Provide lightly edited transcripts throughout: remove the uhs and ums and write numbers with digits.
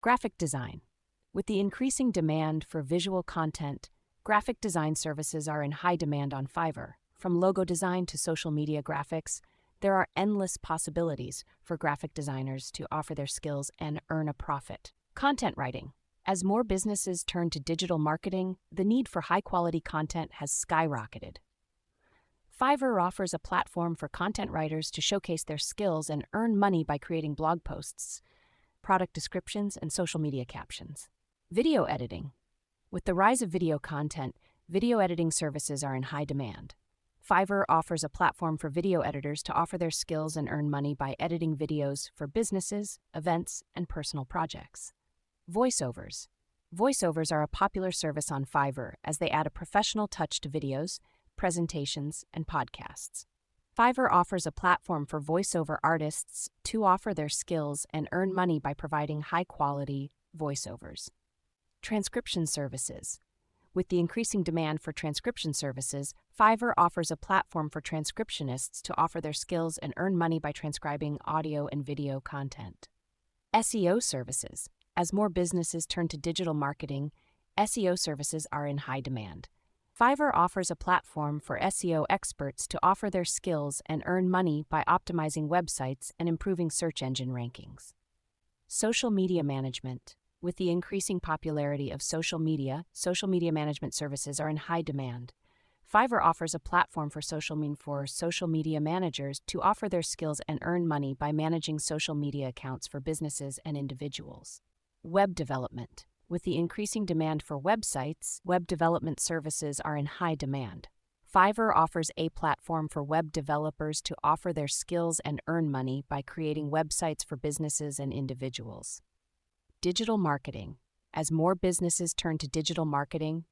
Graphic design. With the increasing demand for visual content, graphic design services are in high demand on Fiverr. From logo design to social media graphics, there are endless possibilities for graphic designers to offer their skills and earn a profit. Content writing. As more businesses turn to digital marketing, the need for high-quality content has skyrocketed. Fiverr offers a platform for content writers to showcase their skills and earn money by creating blog posts, product descriptions, and social media captions. Video editing. With the rise of video content, video editing services are in high demand. Fiverr offers a platform for video editors to offer their skills and earn money by editing videos for businesses, events, and personal projects. Voiceovers. Voiceovers are a popular service on Fiverr as they add a professional touch to videos, presentations, and podcasts. Fiverr offers a platform for voiceover artists to offer their skills and earn money by providing high-quality voiceovers. Transcription services. With the increasing demand for transcription services, Fiverr offers a platform for transcriptionists to offer their skills and earn money by transcribing audio and video content. SEO services. As more businesses turn to digital marketing, SEO services are in high demand. Fiverr offers a platform for SEO experts to offer their skills and earn money by optimizing websites and improving search engine rankings. Social media management. With the increasing popularity of social media management services are in high demand. Fiverr offers a platform for social media managers to offer their skills and earn money by managing social media accounts for businesses and individuals. Web development. With the increasing demand for websites, web development services are in high demand. Fiverr offers a platform for web developers to offer their skills and earn money by creating websites for businesses and individuals. Digital marketing. As more businesses turn to digital marketing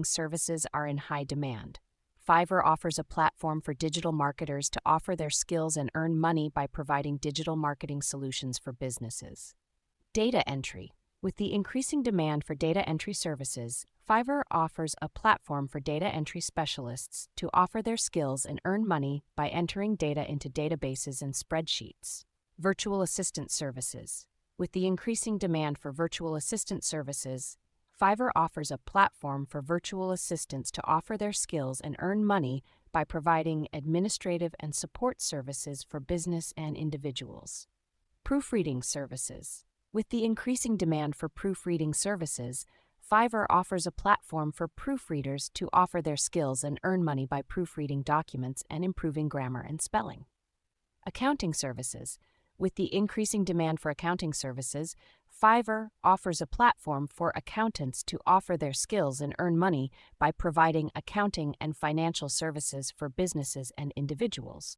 services are in high demand. Fiverr offers a platform for digital marketers to offer their skills and earn money by providing digital marketing solutions for businesses. Data entry. With the increasing demand for data entry services, Fiverr offers a platform for data entry specialists to offer their skills and earn money by entering data into databases and spreadsheets. Virtual assistant services. With the increasing demand for virtual assistant services, Fiverr offers a platform for virtual assistants to offer their skills and earn money by providing administrative and support services for business and individuals. Proofreading services. With the increasing demand for proofreading services, Fiverr offers a platform for proofreaders to offer their skills and earn money by proofreading documents and improving grammar and spelling. Accounting services. With the increasing demand for accounting services, Fiverr offers a platform for accountants to offer their skills and earn money by providing accounting and financial services for businesses and individuals.